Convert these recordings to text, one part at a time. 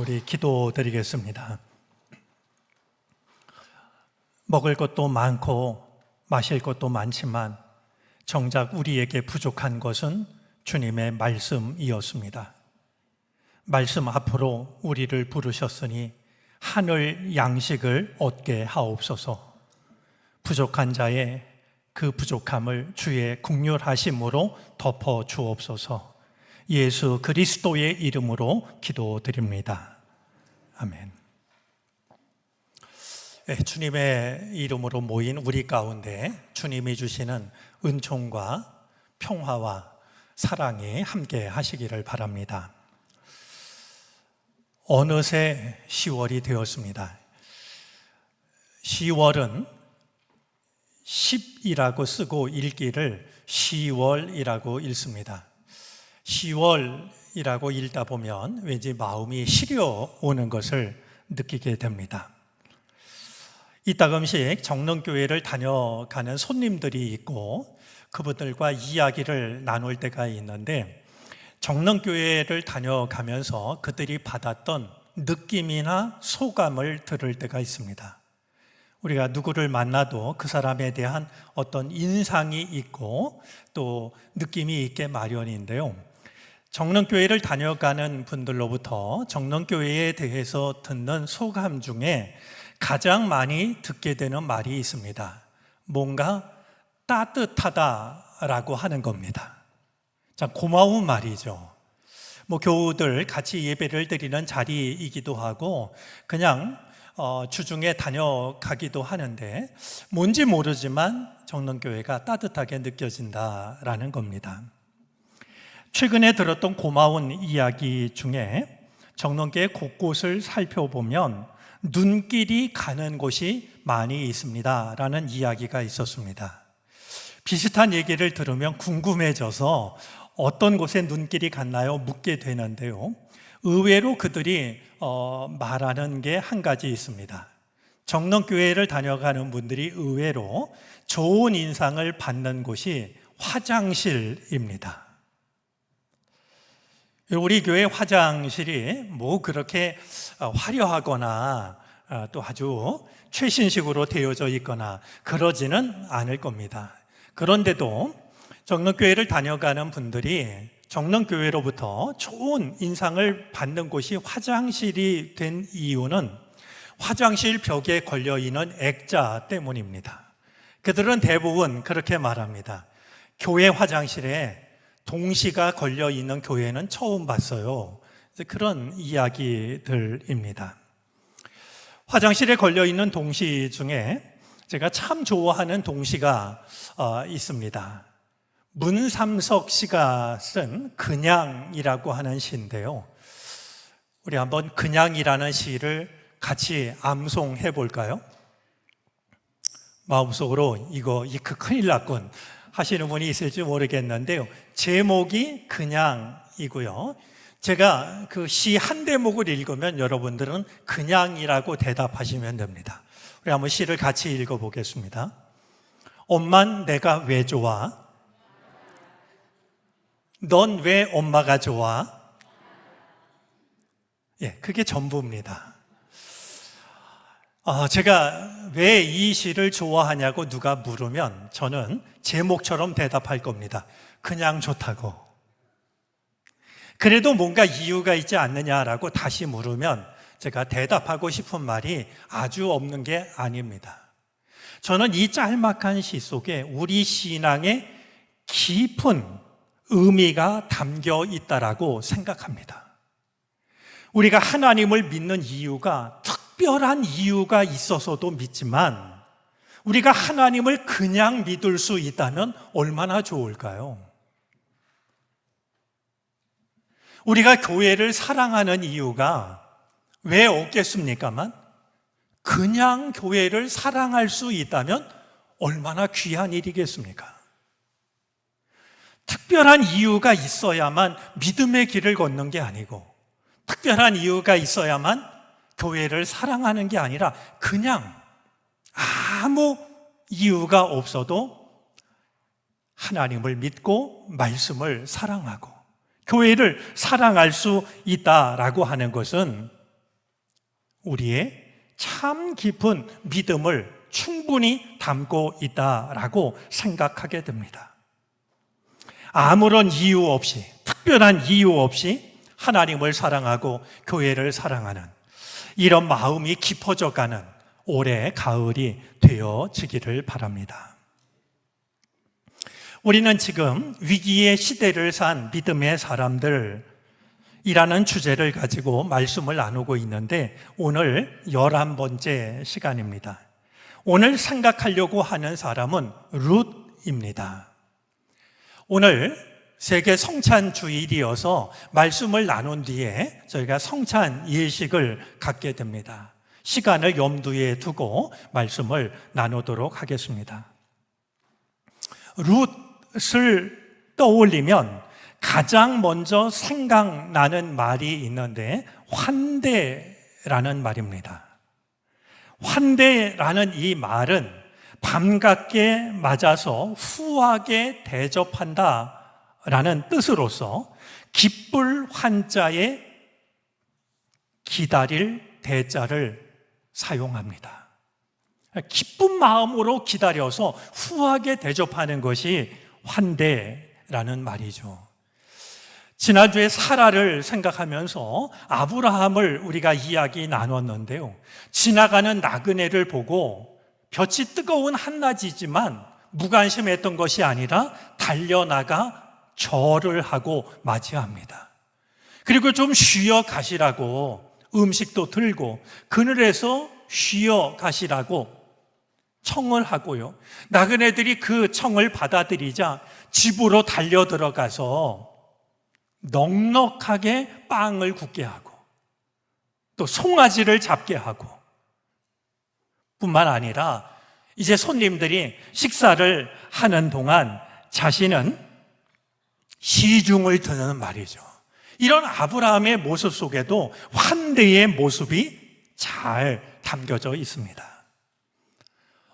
우리 기도드리겠습니다. 먹을 것도 많고 마실 것도 많지만 정작 우리에게 부족한 것은 주님의 말씀이었습니다. 말씀 앞으로 우리를 부르셨으니 하늘 양식을 얻게 하옵소서. 부족한 자의 그 부족함을 주의 긍휼하심으로 덮어 주옵소서. 예수 그리스도의 이름으로 기도드립니다. 아멘. 주님의 이름으로 모인 우리 가운데 주님이 주시는 은총과 평화와 사랑이 함께 하시기를 바랍니다. 어느새 10월이 되었습니다. 10월은 10이라고 쓰고 읽기를 10월이라고 읽습니다. 10월이라고 읽다 보면 왠지 마음이 시려오는 것을 느끼게 됩니다. 이따금씩 정릉교회를 다녀가는 손님들이 있고 그분들과 이야기를 나눌 때가 있는데, 정릉교회를 다녀가면서 그들이 받았던 느낌이나 소감을 들을 때가 있습니다. 우리가 누구를 만나도 그 사람에 대한 어떤 인상이 있고 또 느낌이 있게 마련인데요, 정릉교회를 다녀가는 분들로부터 정릉교회에 대해서 듣는 소감 중에 가장 많이 듣게 되는 말이 있습니다. 뭔가 따뜻하다라고 하는 겁니다. 참 고마운 말이죠. 교우들 같이 예배를 드리는 자리이기도 하고 그냥 주중에 다녀가기도 하는데 뭔지 모르지만 정릉교회가 따뜻하게 느껴진다라는 겁니다. 최근에 들었던 고마운 이야기 중에 정릉교회 곳곳을 살펴보면 눈길이 가는 곳이 많이 있습니다 라는 이야기가 있었습니다. 비슷한 얘기를 들으면 궁금해져서 어떤 곳에 눈길이 갔나요? 묻게 되는데요, 의외로 그들이 말하는 게 한 가지 있습니다. 정릉교회를 다녀가는 분들이 의외로 좋은 인상을 받는 곳이 화장실입니다. 우리 교회 화장실이 그렇게 화려하거나 또 아주 최신식으로 되어져 있거나 그러지는 않을 겁니다. 그런데도 정릉교회를 다녀가는 분들이 정릉교회로부터 좋은 인상을 받는 곳이 화장실이 된 이유는 화장실 벽에 걸려있는 액자 때문입니다. 그들은 대부분 그렇게 말합니다. 교회 화장실에 동시가 걸려있는 교회는 처음 봤어요. 그런 이야기들입니다. 화장실에 걸려있는 동시 중에 제가 참 좋아하는 동시가 있습니다. 문삼석 씨가 쓴 그냥이라고 하는 시인데요, 우리 한번 그냥이라는 시를 같이 암송해 볼까요? 마음속으로 이거 큰일 났군 하시는 분이 있을지 모르겠는데요, 제목이 그냥이고요. 제가 그 시 한 대목을 읽으면 여러분들은 그냥이라고 대답하시면 됩니다. 우리 한번 시를 같이 읽어보겠습니다. 엄만 내가 왜 좋아? 넌 왜 엄마가 좋아? 그게 전부입니다. 제가 왜 이 시를 좋아하냐고 누가 물으면 저는 제목처럼 대답할 겁니다. 그냥 좋다고. 그래도 뭔가 이유가 있지 않느냐라고 다시 물으면 제가 대답하고 싶은 말이 아주 없는 게 아닙니다. 저는 이 짤막한 시 속에 우리 신앙의 깊은 의미가 담겨 있다라고 생각합니다. 우리가 하나님을 믿는 이유가 특별한 이유가 있어서도 믿지만 우리가 하나님을 그냥 믿을 수 있다면 얼마나 좋을까요? 우리가 교회를 사랑하는 이유가 왜 없겠습니까만 그냥 교회를 사랑할 수 있다면 얼마나 귀한 일이겠습니까? 특별한 이유가 있어야만 믿음의 길을 걷는 게 아니고 특별한 이유가 있어야만 교회를 사랑하는 게 아니라 그냥 아무 이유가 없어도 하나님을 믿고 말씀을 사랑하고 교회를 사랑할 수 있다라고 하는 것은 우리의 참 깊은 믿음을 충분히 담고 있다라고 생각하게 됩니다. 아무런 이유 없이, 특별한 이유 없이 하나님을 사랑하고 교회를 사랑하는 이런 마음이 깊어져 가는 올해 가을이 되어지기를 바랍니다. 우리는 지금 위기의 시대를 산 믿음의 사람들이라는 주제를 가지고 말씀을 나누고 있는데 오늘 11번째 시간입니다. 오늘 생각하려고 하는 사람은 룻입니다. 오늘 세계 성찬 주일이어서 말씀을 나눈 뒤에 저희가 성찬 예식을 갖게 됩니다. 시간을 염두에 두고 말씀을 나누도록 하겠습니다. 룻을 떠올리면 가장 먼저 생각나는 말이 있는데 환대라는 말입니다. 환대라는 이 말은 반갑게 맞아서 후하게 대접한다 라는 뜻으로서 기쁠 환자에 기다릴 대자를 사용합니다. 기쁜 마음으로 기다려서 후하게 대접하는 것이 환대라는 말이죠. 지난주에 사라를 생각하면서 아브라함을 우리가 이야기 나눴는데요. 지나가는 나그네를 보고 볕이 뜨거운 한낮이지만 무관심했던 것이 아니라 달려나가 절을 하고 맞이합니다. 그리고 좀 쉬어 가시라고 음식도 들고 그늘에서 쉬어 가시라고 청을 하고요. 나그네들이 그 청을 받아들이자 집으로 달려 들어가서 넉넉하게 빵을 굽게 하고 또 송아지를 잡게 하고 뿐만 아니라 이제 손님들이 식사를 하는 동안 자신은 시중을 드는 말이죠. 이런 아브라함의 모습 속에도 환대의 모습이 잘 담겨져 있습니다.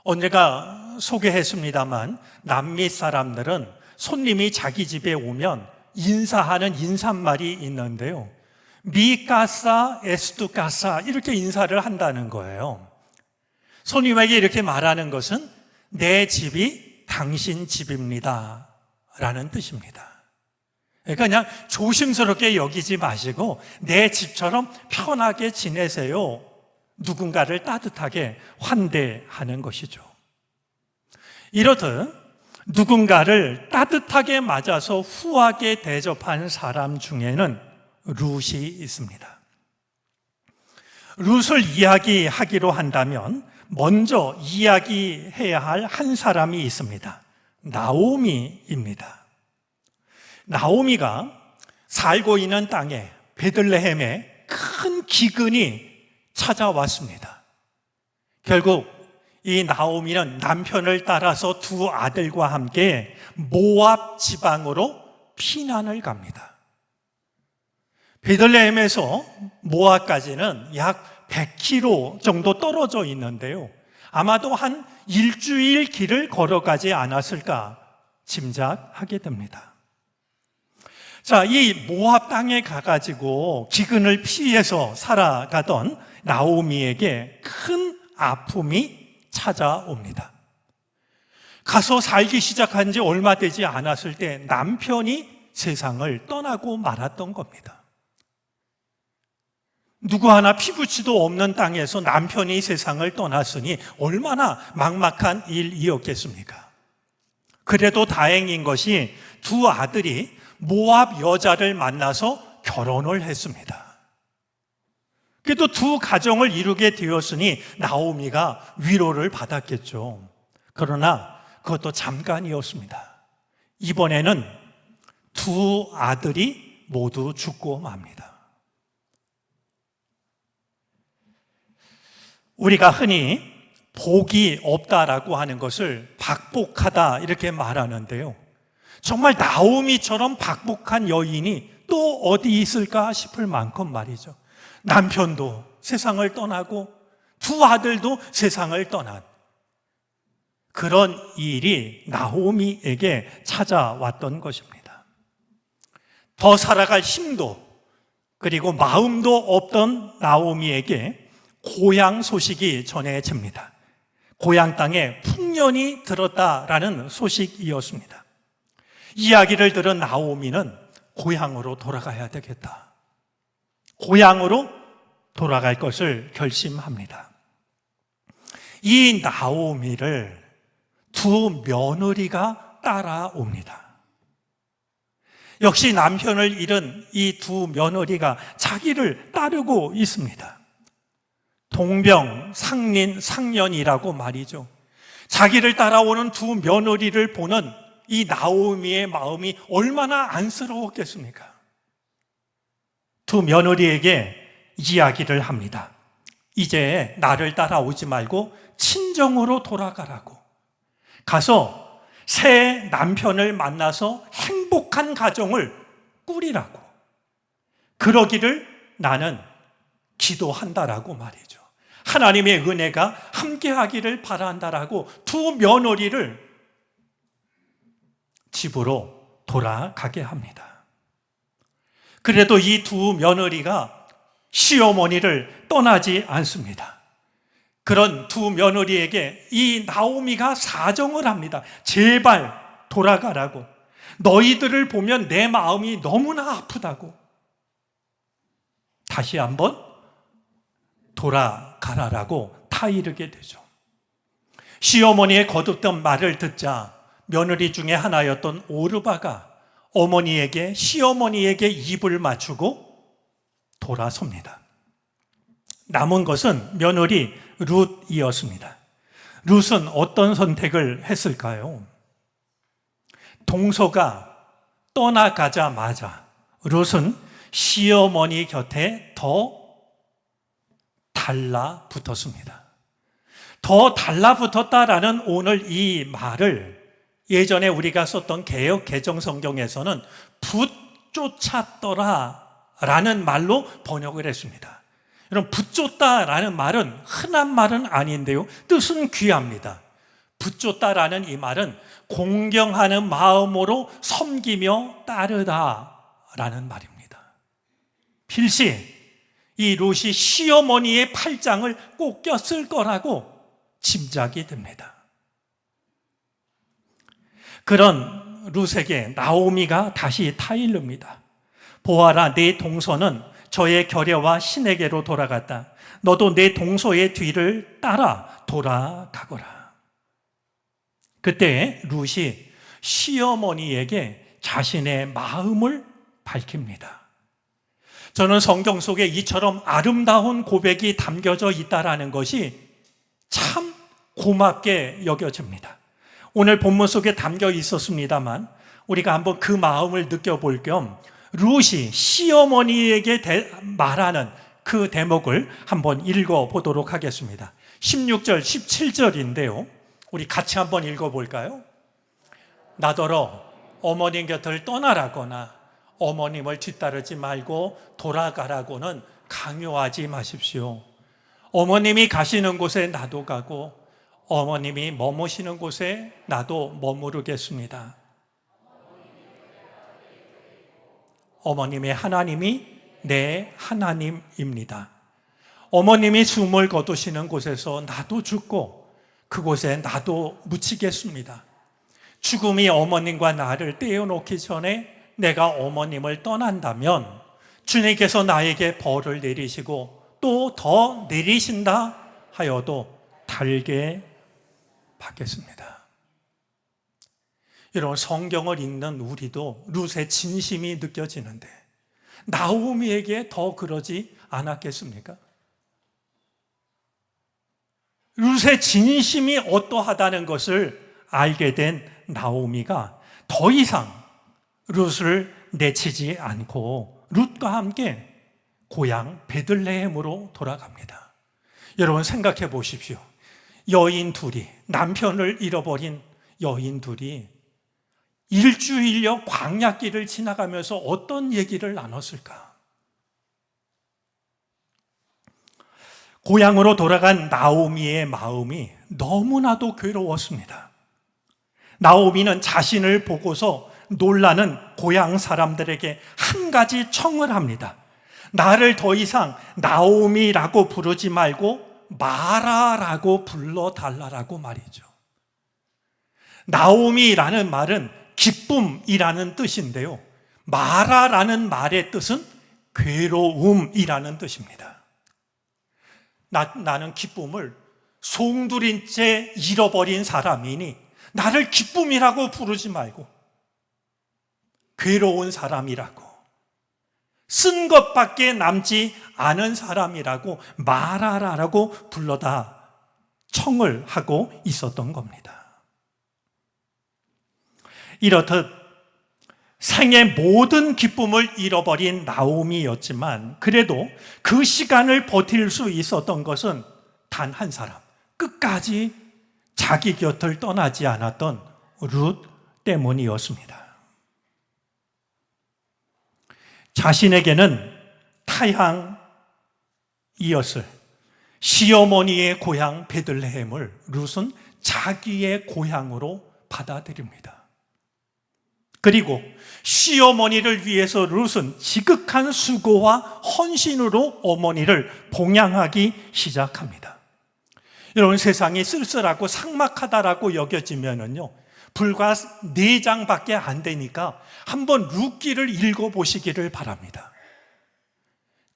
언제가 소개했습니다만 남미 사람들은 손님이 자기 집에 오면 인사하는 인사말이 있는데요. 미카사 에스투카사 이렇게 인사를 한다는 거예요. 손님에게 이렇게 말하는 것은 내 집이 당신 집입니다 라는 뜻입니다. 그러니까 그냥 조심스럽게 여기지 마시고 내 집처럼 편하게 지내세요. 누군가를 따뜻하게 환대하는 것이죠. 이렇듯 누군가를 따뜻하게 맞아서 후하게 대접한 사람 중에는 룻이 있습니다. 룻을 이야기하기로 한다면 먼저 이야기해야 할 한 사람이 있습니다. 나오미입니다. 나오미가 살고 있는 땅에 베들레헴에 큰 기근이 찾아왔습니다. 결국 이 나오미는 남편을 따라서 두 아들과 함께 모압 지방으로 피난을 갑니다. 베들레헴에서 모압까지는 약 100km 정도 떨어져 있는데요. 아마도 한 일주일 길을 걸어가지 않았을까 짐작하게 됩니다. 자, 이 모압 땅에 가가지고 기근을 피해서 살아가던 나오미에게 큰 아픔이 찾아옵니다. 가서 살기 시작한 지 얼마 되지 않았을 때 남편이 세상을 떠나고 말았던 겁니다. 누구 하나 피부치도 없는 땅에서 남편이 세상을 떠났으니 얼마나 막막한 일이었겠습니까? 그래도 다행인 것이 두 아들이 모압 여자를 만나서 결혼을 했습니다. 그래도 두 가정을 이루게 되었으니 나오미가 위로를 받았겠죠. 그러나 그것도 잠깐이었습니다. 이번에는 두 아들이 모두 죽고 맙니다. 우리가 흔히 복이 없다라고 하는 것을 박복하다 이렇게 말하는데요. 정말 나오미처럼 박복한 여인이 또 어디 있을까 싶을 만큼 말이죠. 남편도 세상을 떠나고 두 아들도 세상을 떠난 그런 일이 나오미에게 찾아왔던 것입니다. 더 살아갈 힘도 그리고 마음도 없던 나오미에게 고향 소식이 전해집니다. 고향 땅에 풍년이 들었다라는 소식이었습니다. 이야기를 들은 나오미는 고향으로 돌아가야 되겠다. 고향으로 돌아갈 것을 결심합니다. 이 나오미를 두 며느리가 따라옵니다. 역시 남편을 잃은 이 두 며느리가 자기를 따르고 있습니다. 동병상련이라고 말이죠. 자기를 따라오는 두 며느리를 보는 이 나오미의 마음이 얼마나 안쓰러웠겠습니까? 두 며느리에게 이야기를 합니다. 이제 나를 따라오지 말고 친정으로 돌아가라고. 가서 새 남편을 만나서 행복한 가정을 꾸리라고. 그러기를 나는 기도한다라고 말이죠. 하나님의 은혜가 함께하기를 바란다라고 두 며느리를 집으로 돌아가게 합니다. 그래도 이 두 며느리가 시어머니를 떠나지 않습니다. 그런 두 며느리에게 이 나오미가 사정을 합니다. 제발 돌아가라고. 너희들을 보면 내 마음이 너무나 아프다고. 다시 한번 돌아가라라고 타이르게 되죠. 시어머니의 거듭던 말을 듣자 며느리 중에 하나였던 오르바가 어머니에게, 시어머니에게 입을 맞추고 돌아섭니다. 남은 것은 며느리 룻이었습니다. 룻은 어떤 선택을 했을까요? 동서가 떠나가자마자 룻은 시어머니 곁에 더 달라붙었습니다. 더 달라붙었다라는 오늘 이 말을 예전에 우리가 썼던 개역 개정 성경에서는 붙쫓았더라라는 말로 번역을 했습니다. 여러분, 붙쫓다라는 말은 흔한 말은 아닌데요, 뜻은 귀합니다. 붙쫓다라는 이 말은 공경하는 마음으로 섬기며 따르다라는 말입니다. 필시 이 룻이 시어머니의 팔짱을 꼭 꼈을 거라고 짐작이 됩니다. 그런 룻에게 나오미가 다시 타일릅니다. 보아라, 내 동서는 저의 결여와 신에게로 돌아갔다. 너도 내 동서의 뒤를 따라 돌아가거라. 그때 룻이 시어머니에게 자신의 마음을 밝힙니다. 저는 성경 속에 이처럼 아름다운 고백이 담겨져 있다는 것이 참 고맙게 여겨집니다. 오늘 본문 속에 담겨 있었습니다만 우리가 한번 그 마음을 느껴볼 겸 룻이 시어머니에게 말하는 그 대목을 한번 읽어보도록 하겠습니다. 16절, 17절인데요. 우리 같이 한번 읽어볼까요? 나더러 어머님 곁을 떠나라거나 어머님을 뒤따르지 말고 돌아가라고는 강요하지 마십시오. 어머님이 가시는 곳에 나도 가고 어머님이 머무시는 곳에 나도 머무르겠습니다. 어머님의 하나님이 내 하나님입니다. 어머님이 숨을 거두시는 곳에서 나도 죽고 그곳에 나도 묻히겠습니다. 죽음이 어머님과 나를 떼어놓기 전에 내가 어머님을 떠난다면 주님께서 나에게 벌을 내리시고 또 더 내리신다 하여도 달게 받겠습니다. 여러분, 성경을 읽는 우리도 룻의 진심이 느껴지는데 나오미에게 더 그러지 않았겠습니까? 룻의 진심이 어떠하다는 것을 알게 된 나오미가 더 이상 룻을 내치지 않고 룻과 함께 고향 베들레헴으로 돌아갑니다. 여러분, 생각해 보십시오. 여인 둘이, 남편을 잃어버린 여인 둘이 일주일여 광야길을 지나가면서 어떤 얘기를 나눴을까? 고향으로 돌아간 나오미의 마음이 너무나도 괴로웠습니다. 나오미는 자신을 보고서 놀라는 고향 사람들에게 한 가지 청을 합니다. 나를 더 이상 나오미라고 부르지 말고 마라라고 불러달라라고 말이죠. 나오미라는 말은 기쁨이라는 뜻인데요, 마라라는 말의 뜻은 괴로움이라는 뜻입니다. 나는 기쁨을 송두린 채 잃어버린 사람이니 나를 기쁨이라고 부르지 말고 괴로운 사람이라고, 쓴 것밖에 남지 않은 사람이라고 마라라라고 불러다 청을 하고 있었던 겁니다. 이렇듯 생의 모든 기쁨을 잃어버린 나오미였지만 그래도 그 시간을 버틸 수 있었던 것은 단 한 사람, 끝까지 자기 곁을 떠나지 않았던 룻 때문이었습니다. 자신에게는 타향이었을 시어머니의 고향 베들레헴을 룻은 자기의 고향으로 받아들입니다. 그리고 시어머니를 위해서 룻은 지극한 수고와 헌신으로 어머니를 봉양하기 시작합니다. 여러분, 세상이 쓸쓸하고 삭막하다라고 여겨지면은요, 불과 4장밖에 안 되니까 한번 룻기를 읽어보시기를 바랍니다.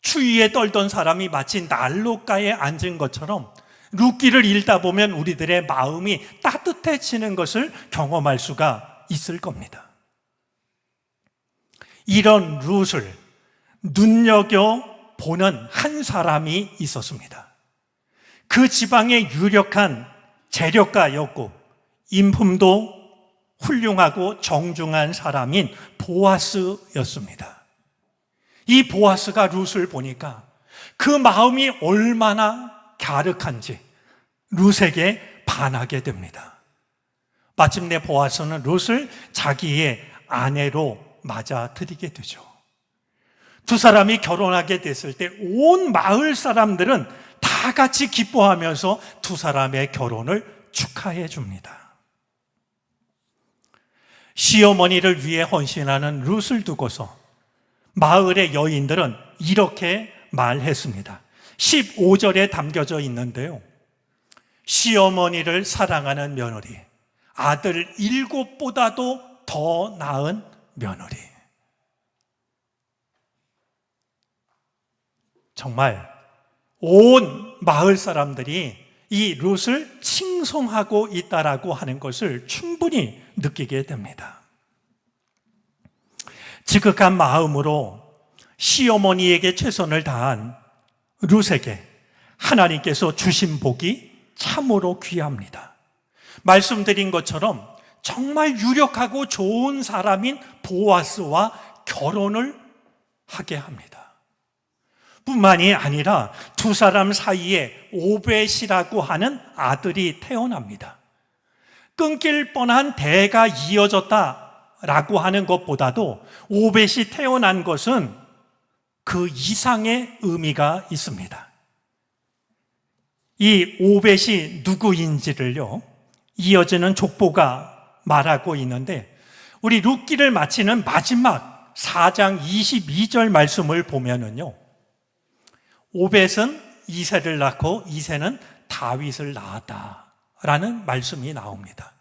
추위에 떨던 사람이 마치 난로가에 앉은 것처럼 룻기를 읽다 보면 우리들의 마음이 따뜻해지는 것을 경험할 수가 있을 겁니다. 이런 룻을 눈여겨보는 한 사람이 있었습니다. 그 지방의 유력한 재력가였고 인품도 훌륭하고 정중한 사람인 보아스였습니다. 이 보아스가 룻을 보니까 그 마음이 얼마나 갸륵한지 룻에게 반하게 됩니다. 마침내 보아스는 룻을 자기의 아내로 맞아들이게 되죠. 두 사람이 결혼하게 됐을 때 온 마을 사람들은 다 같이 기뻐하면서 두 사람의 결혼을 축하해 줍니다. 시어머니를 위해 헌신하는 룻을 두고서 마을의 여인들은 이렇게 말했습니다. 15절에 담겨져 있는데요, 시어머니를 사랑하는 며느리, 아들 7보다도 더 나은 며느리. 정말 온 마을 사람들이 이 룻을 칭송하고 있다라고 하는 것을 충분히 느끼게 됩니다. 지극한 마음으로 시어머니에게 최선을 다한 룻에게 하나님께서 주신 복이 참으로 귀합니다. 말씀드린 것처럼 정말 유력하고 좋은 사람인 보아스와 결혼을 하게 합니다. 뿐만이 아니라 두 사람 사이에 오벳이라고 하는 아들이 태어납니다. 끊길 뻔한 대가 이어졌다라고 하는 것보다도 오벳이 태어난 것은 그 이상의 의미가 있습니다. 이 오벳이 누구인지를요, 이어지는 족보가 말하고 있는데, 우리 룻기를 마치는 마지막 4장 22절 말씀을 보면은요, 오벳은 이새를 낳고 이새는 다윗을 낳았다라는 말씀이 나옵니다.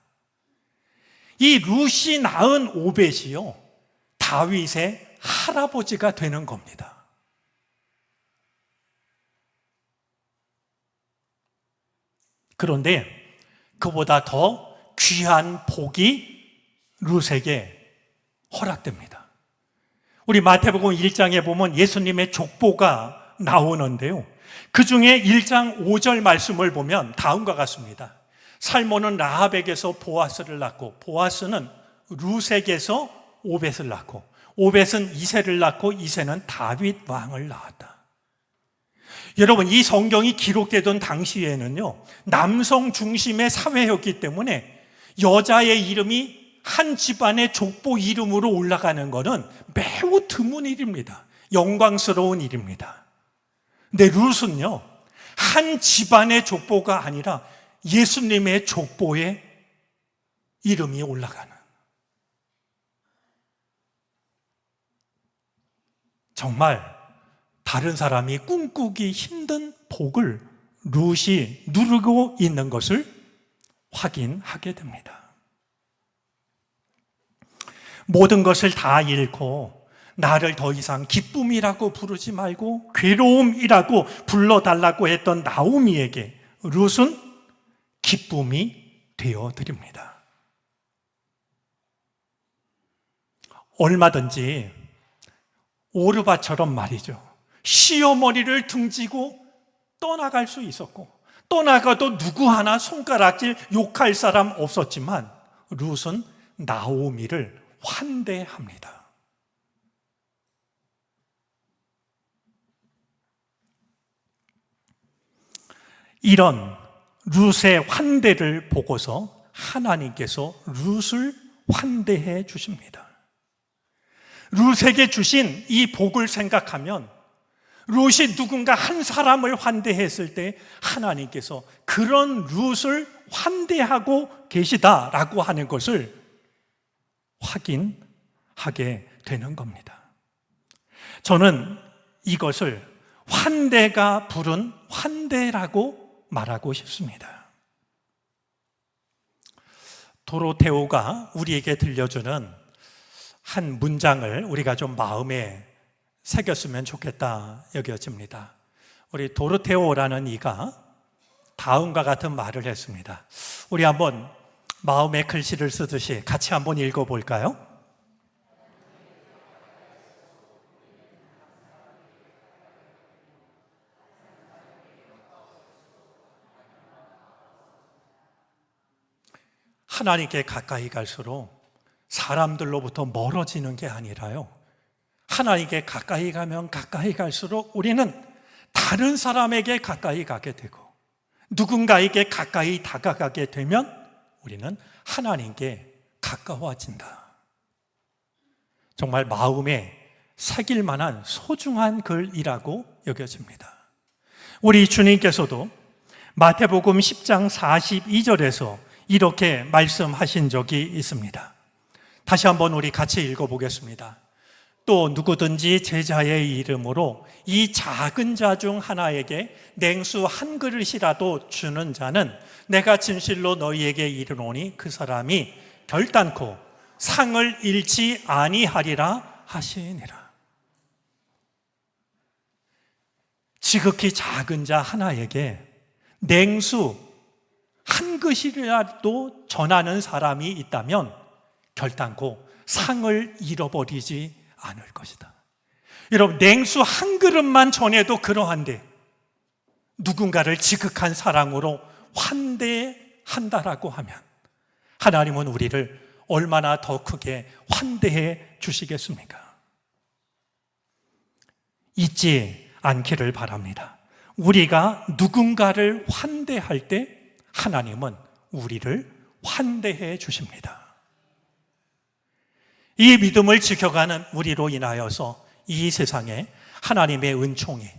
이 룻이 낳은 오벳이요, 다윗의 할아버지가 되는 겁니다. 그런데 그보다 더 귀한 복이 룻에게 허락됩니다. 우리 마태복음 1장에 보면 예수님의 족보가 나오는데요, 그 중에 1장 5절 말씀을 보면 다음과 같습니다. 살몬은 라합에게서 보아스를 낳고 보아스는 룻에게서 오벳을 낳고 오벳은 이새를 낳고 이새는 다윗 왕을 낳았다. 여러분, 이 성경이 기록되던 당시에는요, 남성 중심의 사회였기 때문에 여자의 이름이 한 집안의 족보 이름으로 올라가는 것은 매우 드문 일입니다. 영광스러운 일입니다. 근데 룻은요, 한 집안의 족보가 아니라 예수님의 족보에 이름이 올라가는, 정말 다른 사람이 꿈꾸기 힘든 복을 룻이 누리고 있는 것을 확인하게 됩니다. 모든 것을 다 잃고 나를 더 이상 기쁨이라고 부르지 말고 괴로움이라고 불러달라고 했던 나오미에게 룻은 기쁨이 되어드립니다. 얼마든지 오르바처럼 말이죠. 시어머니를 등지고 떠나갈 수 있었고 떠나가도 누구 하나 손가락질 욕할 사람 없었지만 룻은 나오미를 환대합니다. 이런 룻의 환대를 보고서 하나님께서 룻을 환대해 주십니다. 룻에게 주신 이 복을 생각하면 룻이 누군가 한 사람을 환대했을 때 하나님께서 그런 룻을 환대하고 계시다라고 하는 것을 확인하게 되는 겁니다. 저는 이것을 환대가 부른 환대라고 말하고 싶습니다. 도로테오가 우리에게 들려주는 한 문장을 우리가 좀 마음에 새겼으면 좋겠다 여겨집니다. 우리 도로테오라는 이가 다음과 같은 말을 했습니다. 우리 한번 마음에 글씨를 쓰듯이 같이 한번 읽어볼까요? 하나님께 가까이 갈수록 사람들로부터 멀어지는 게 아니라요, 하나님께 가까이 가면 가까이 갈수록 우리는 다른 사람에게 가까이 가게 되고 누군가에게 가까이 다가가게 되면 우리는 하나님께 가까워진다. 정말 마음에 새길 만한 소중한 글이라고 여겨집니다. 우리 주님께서도 마태복음 10장 42절에서 이렇게 말씀하신 적이 있습니다. 다시 한번 우리 같이 읽어보겠습니다. 또 누구든지 제자의 이름으로 이 작은 자 중 하나에게 냉수 한 그릇이라도 주는 자는 내가 진실로 너희에게 이르노니 그 사람이 결단코 상을 잃지 아니하리라 하시니라. 지극히 작은 자 하나에게 냉수 한 그릇이라도 전하는 사람이 있다면 결단코 상을 잃어버리지 않을 것이다. 여러분, 냉수 한 그릇만 전해도 그러한데 누군가를 지극한 사랑으로 환대한다라고 하면 하나님은 우리를 얼마나 더 크게 환대해 주시겠습니까? 잊지 않기를 바랍니다. 우리가 누군가를 환대할 때 하나님은 우리를 환대해 주십니다. 이 믿음을 지켜가는 우리로 인하여서 이 세상에 하나님의 은총이,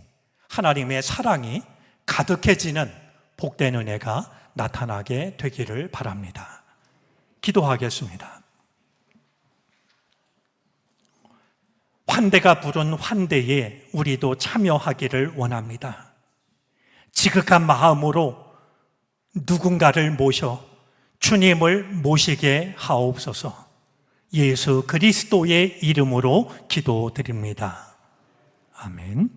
하나님의 사랑이 가득해지는 복된 은혜가 나타나게 되기를 바랍니다. 기도하겠습니다. 환대가 부른 환대에 우리도 참여하기를 원합니다. 지극한 마음으로 누군가를 모셔 주님을 모시게 하옵소서. 예수 그리스도의 이름으로 기도드립니다. 아멘.